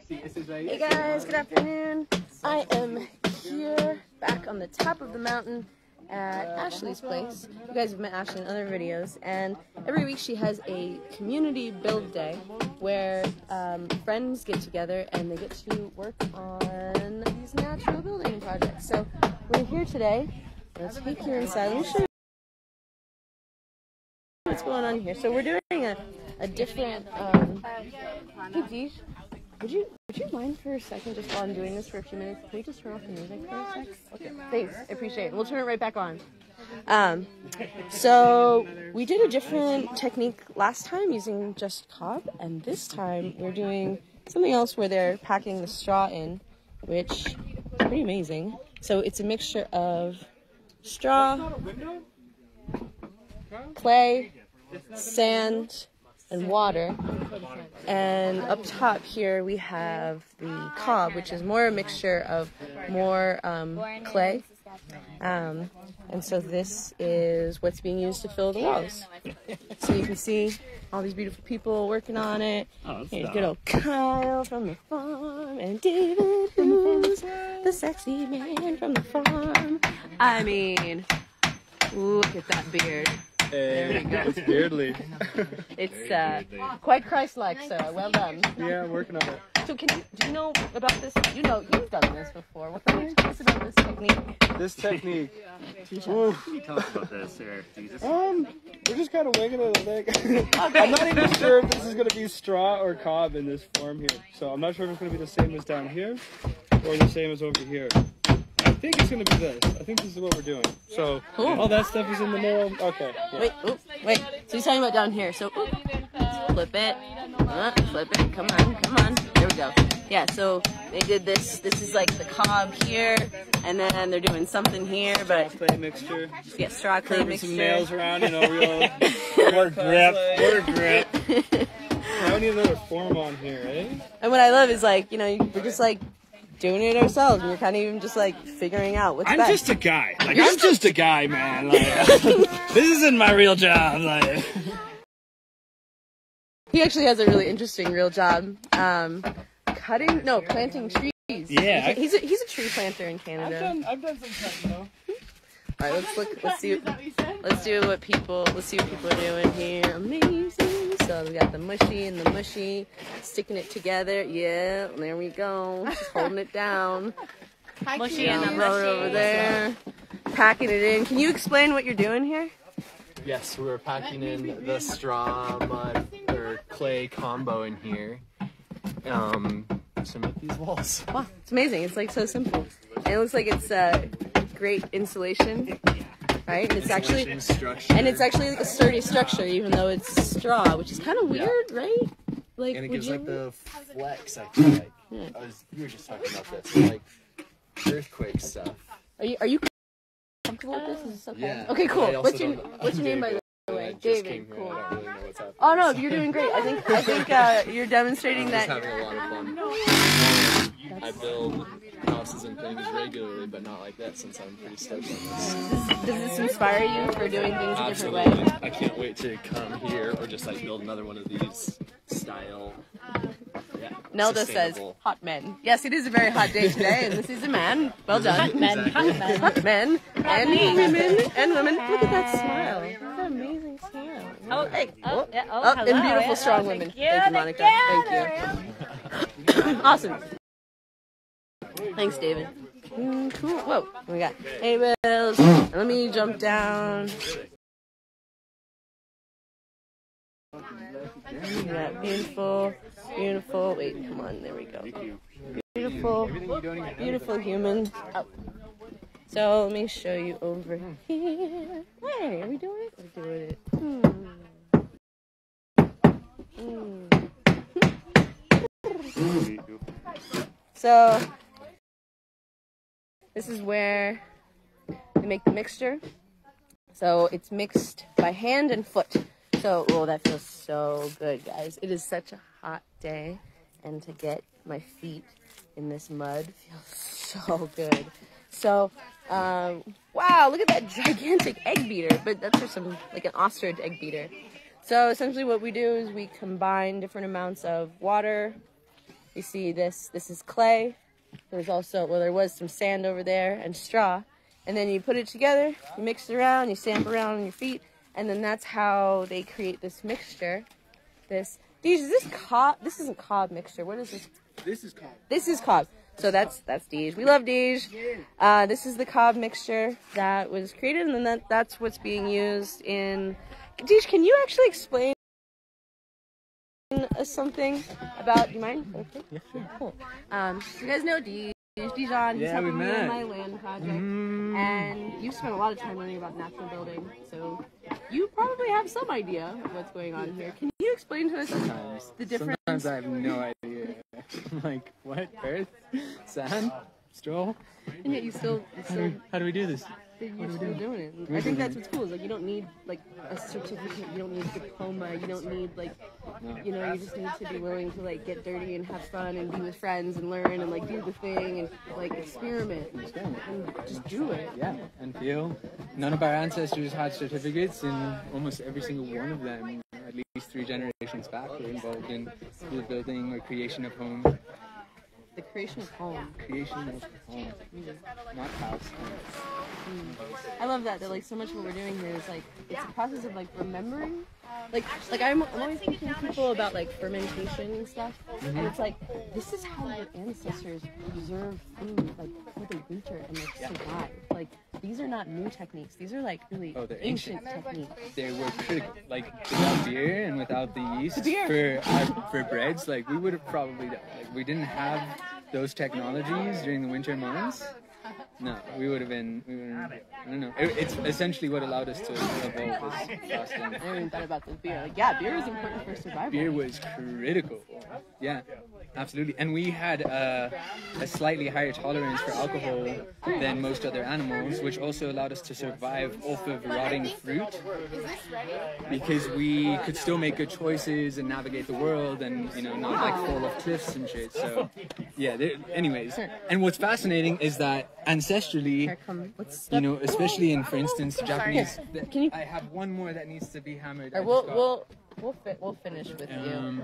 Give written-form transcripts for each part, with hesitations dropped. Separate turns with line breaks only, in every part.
Hey guys, good afternoon. I am here back on the top of the mountain at Ashley's place. You guys have met Ashley in other videos, and every week she has a community build day where friends get together and they get to work on these natural building projects. So we're here today. Let's take you inside. Let me show you what's going on here. So we're doing a different, hey Dee, would you mind for a second, just while I'm doing this for a few minutes, can we just turn off the music for a sec? Okay, thanks, I appreciate it. We'll turn it right back on. So we did a different technique last time using just cob, and this time we're doing something else where they're packing the straw in, which is pretty amazing. So it's a mixture of straw, clay, sand, and water, and up top here we have the cob, which is more a mixture of more clay, and so this is what's being used to fill the walls. So you can see all these beautiful people working on it. Here's good old Kyle from the farm, and David, who's the sexy man from the farm. I mean, look at that beard. There we go.
It's beardly.
It's quite Christ-like, sir. Well done.
Yeah, I'm working on it.
So do you know about this? You've done this before. What can you tell us about this technique?
This technique.
Can you tell us about this, sir? Jesus.
We're just kind of winging it. Like, I'm not even sure if this is going to be straw or cob in this form here. So I'm not sure if it's going to be the same as down here or the same as over here. I think it's going to be this. I think this is what we're doing. So all that stuff is in the middle. Okay. Yeah.
Wait. So he's talking about down here. So flip it. Flip it. Come on. There we go. Yeah, so they did this. This is like the cob here, and then they're doing something here, but
straw clay mixture.
Yeah, straw clay mixture.
Some nails around, real more grip. Now we need another form on here, eh?
And what I love is we're just doing it ourselves, and you're kind of even just figuring out what's best.
I'm just a guy. I'm just a guy, man. This isn't my real job.
He actually has a really interesting real job. Planting trees.
Yeah,
he's a tree planter in Canada.
I've done some cutting,
All right, let's see what people are doing here. Amazing. So we got the mushy and the mushy, sticking it together. Yeah, there we go. Just holding it down.
Mushy and the mushy
over there, packing it in. Can you explain what you're doing here?
Yes, we're packing in the straw, mud, or clay combo in here to make these walls.
Wow, it's amazing. It's so simple. And it looks like it's great insulation, right? And it's actually like a sturdy structure, even though it's straw, which is kind of weird, right?
And it gives the flex. I feel like we were just talking about this, earthquake stuff.
Are you comfortable with this? Is this okay?
Yeah.
Okay, cool. What's your name, by the way? David. Cool. I don't really know what's happening. Oh no, you're doing great. I think you're demonstrating that.
I'm just having a lot of fun. I build houses and things regularly, but not like that, since I'm pretty stoked on this.
Does this inspire you for doing things a different way?
I can't wait to come here or just build another one of these style. Yeah,
Nelda says, hot men. Yes, it is a very hot day today, and this is a man. Well done.
Hot men.
Hot men. And women. Look at that smile. Look at that amazing smile.
Oh, hey.
Hello.
And
beautiful, strong women. Thank you, Monica. Thank you. Awesome. Thanks, David. Cool. Whoa. What we got? Hey, Bills. Let me jump down. Yeah, beautiful. Wait, come on. There we go. Beautiful human. Oh. So let me show you over here. Hey, are we doing it? We're doing it. So this is where they make the mixture. So it's mixed by hand and foot. So, that feels so good, guys. It is such a hot day, and to get my feet in this mud feels so good. So, wow, look at that gigantic egg beater. But that's just an ostrich egg beater. So essentially what we do is we combine different amounts of water, You see this is clay. There's also, well, there was some sand over there and straw. And then you put it together, you mix it around, you stamp around on your feet, and then that's how they create this mixture. Is this cob? This isn't cob mixture. What is this?
This is cob.
This is cob. So that's Dej. We love Dej. This is the cob mixture that was created, and then that's what's being used in... Dej, can you actually explain something about... Do you mind? Okay. Yeah, sure. Cool. You guys know Dej. Dijon, he's helping me in my land project, and you've spent a lot of time learning about natural building, so you probably have some idea of what's going on here. Can you explain to us the difference?
Sometimes I have no idea. Like, what? Earth? Sand? Straw?
And yet you still
How do we do this?
you're still doing it. I think that's what's cool. Is like you don't need like a certificate, you don't need a diploma, you don't need like, you know, you just need to be willing to like get dirty and have fun and be with friends and learn and like do the thing and like experiment and just do it.
Yeah, and feel. None of our ancestors had certificates, and almost every single one of them, at least 3 generations back, were involved in the building or creation of home.
The creation of home.
Creation of home. Not house.
I love that like so much of what we're doing here is like it's a process of like remembering. Like I'm always teaching people about like fermentation and stuff, and it's like this is how your ancestors preserve food like for the winter and like survive. Like these are not new techniques; these are like really ancient techniques.
They were critical. Like without beer and without the yeast for breads, like we would have probably died. Like we didn't have those technologies during the winter months. No, we would have been, I don't know. It's essentially what allowed us to evolve this fasting.
I never even thought about this beer. Like, yeah, beer is important for survival.
Beer was critical. Yeah, absolutely. And we had a slightly higher tolerance for alcohol than most other animals, which also allowed us to survive off of rotting fruit. Because we could still make good choices and navigate the world and, you know, not like fall off cliffs and shit. So, yeah, anyways. And what's fascinating is that ancestrally, you know, especially in, for instance, Japanese. I have one more that needs to be hammered.
We'll finish with you.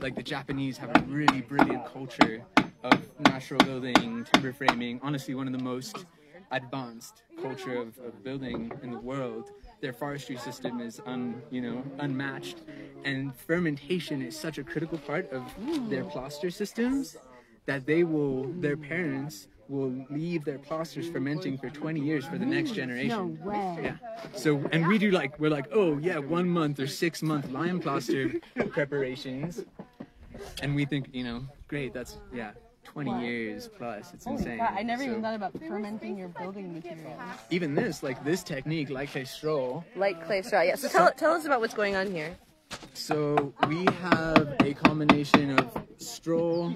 Like the Japanese have a really brilliant culture of natural building, timber framing. Honestly, one of the most advanced culture of building in the world. Their forestry system is unmatched, and fermentation is such a critical part of their plaster systems that their parents will leave their plasters fermenting for 20 years for the next generation.
No way.
Yeah. So, and we do we're like, oh yeah, 1 month or 6 month lime plaster preparations. And we think, you know, great, that's, 20 years plus. It's insane.
God, I never even thought about fermenting your building materials.
Even this technique, like clay straw.
Like clay straw, yeah. So tell us about what's going on here.
So we have a combination of straw,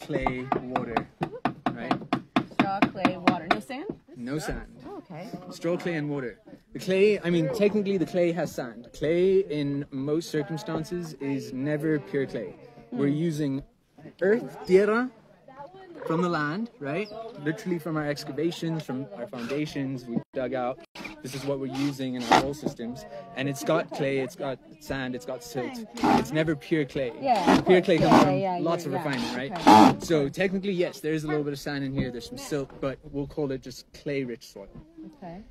clay, water, right?
Straw, clay, water. No sand?
No sand.
Oh, okay.
Straw, clay, and water. The clay, I mean, technically the clay has sand. Clay, in most circumstances, is never pure clay. We're using earth, tierra, from the land, right? Literally from our excavations, from our foundations, we dug out. This is what we're using in our wall systems. And it's got clay, it's got sand, it's got silt. It's never pure clay.
Yeah.
Pure clay comes from lots of refinement, right? Okay. So technically, yes, there is a little bit of sand in here, there's some silt, but we'll call it just clay-rich soil. Okay.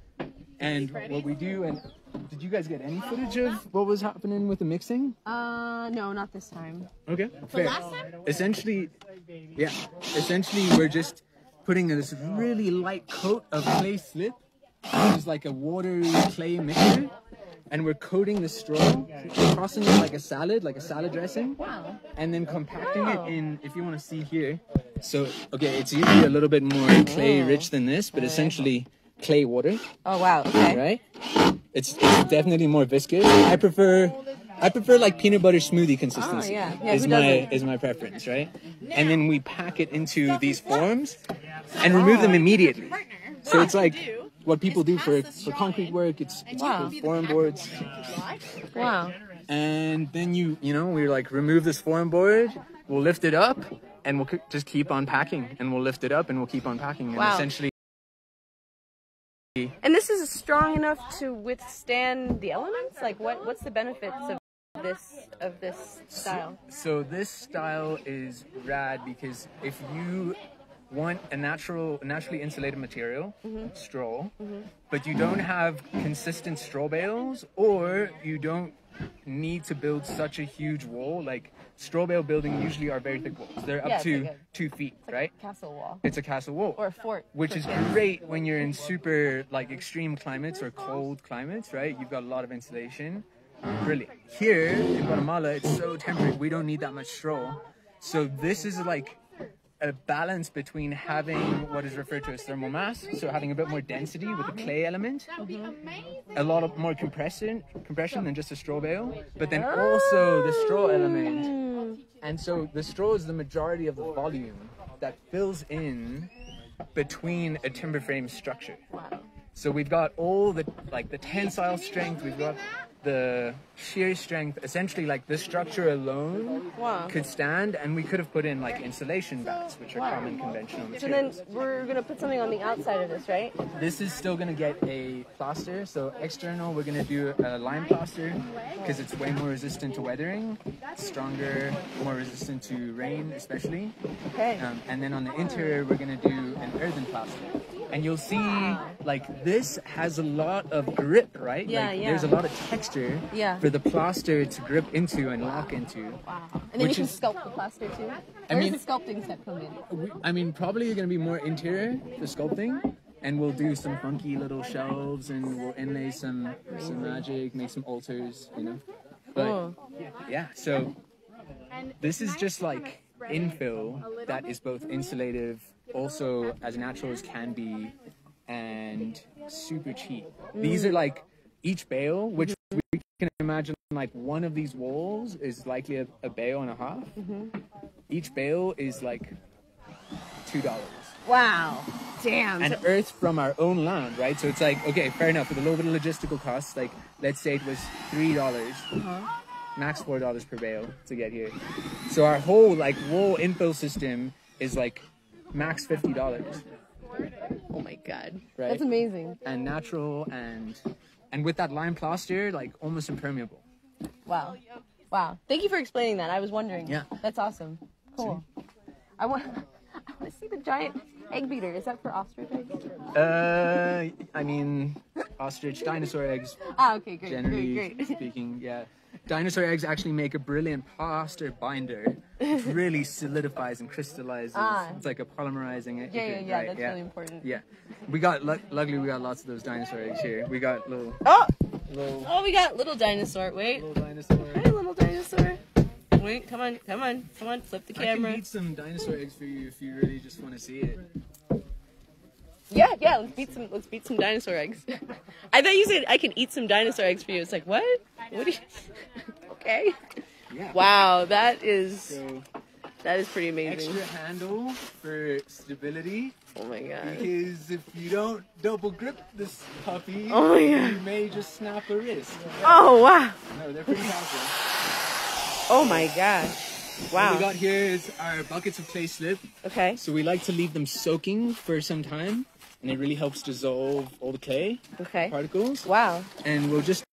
And what we do, and did you guys get any footage of what was happening with the mixing?
No, not this time.
Okay, fair. Essentially, we're just putting this really light coat of clay slip, which is like a watery clay mixture, and we're coating the straw, tossing it like a salad dressing, and then compacting it in, if you want to see here. So, okay, it's usually a little bit more clay-rich than this, but essentially clay water.
Oh wow, okay.
Right? It's definitely more viscous. I prefer like peanut butter smoothie consistency.
Oh, yeah.
Is my preference, right? And then we pack it into these forms and remove them immediately. So it's like what people do for concrete work. It's called form boards.
Wow.
And then we like remove this form board, we'll lift it up, and we'll just keep on packing, and we'll lift it up and we'll keep on packing, and essentially.
And this is strong enough to withstand the elements? Like, what's the benefits of this style?
So this style is rad because if you want a naturally insulated material, straw, but you don't have consistent straw bales, or you don't need to build such a huge wall. Like straw bale building usually are very thick walls. They're up to 2 feet, right?
Castle wall.
It's a castle wall.
Or a fort.
Which is great when you're in super like extreme climates or cold climates, right? You've got a lot of insulation. Brilliant. Here in Guatemala, it's so temperate, we don't need that much straw. So this is like a balance between having what is referred to as thermal mass, so having a bit more density with the clay element, a lot of more compression than just a straw bale, but then also the straw element. And so the straw is the majority of the volume that fills in between a timber frame structure. So we've got all the the tensile strength, we've got the shear strength, essentially like the structure alone could stand, and we could have put in like insulation bats, which are common conventional materials.
So then we're gonna put something on the outside of this, right?
This is still gonna get a plaster, so external we're gonna do a lime plaster because it's way more resistant to weathering, stronger, more resistant to rain especially.
Okay.
And then on the interior we're gonna do an earthen plaster. And you'll see, like, this has a lot of grip, right? There's a lot of texture for the plaster to grip into and lock into.
Wow. And then you can sculpt the plaster too? Where does the sculpting step come in?
Probably going to be more interior for sculpting. And we'll do some funky little shelves, and we'll inlay some magic, make some altars, you know? But, yeah, so this is just like infill that is both insulative, also as natural as can be, and super cheap. These are like each bale, which we can imagine like one of these walls is likely a bale and a half. Each bale is like $2.
Wow. Damn.
And earth from our own land, right? So it's like, okay, fair enough, with a little bit of logistical costs, like let's say it was $3, max $4 per bale to get here. So our whole like wall infill system is like max $50.
Oh my god.
Right?
That's amazing.
And natural, and with that lime plaster, like almost impermeable.
Wow. Wow. Thank you for explaining that. I was wondering.
Yeah.
That's awesome. Cool. I want to see the giant egg beater. Is that for ostrich eggs?
I mean, ostrich, dinosaur eggs.
Okay, great.
Generally
Great.
speaking, yeah. Dinosaur eggs actually make a brilliant plaster binder. It really solidifies and crystallizes. It's like a polymerizing agent.
Yeah.
Right?
That's really important.
Yeah. We got, luckily we got lots of those dinosaur eggs here. We got little...
Oh, we got little dinosaur. Wait.
Little dinosaur.
Hi, little dinosaur. Wait, come on. Flip the camera.
I can eat some dinosaur eggs for you if you really just want to see it.
Yeah, let's beat some dinosaur eggs. I thought you said I can eat some dinosaur eggs for you. It's like, what? What do you... Okay.
Yeah.
Wow, that is pretty amazing.
Extra handle for stability.
Oh my god.
Because if you don't double grip this puppy,
Oh my god.
you may just snap a wrist.
Oh wow.
No, they're pretty powerful.
Oh my gosh. Wow.
What we got here is our buckets of clay slip.
Okay.
So we like to leave them soaking for some time, and it really helps dissolve all the clay particles.
Wow.
And we'll just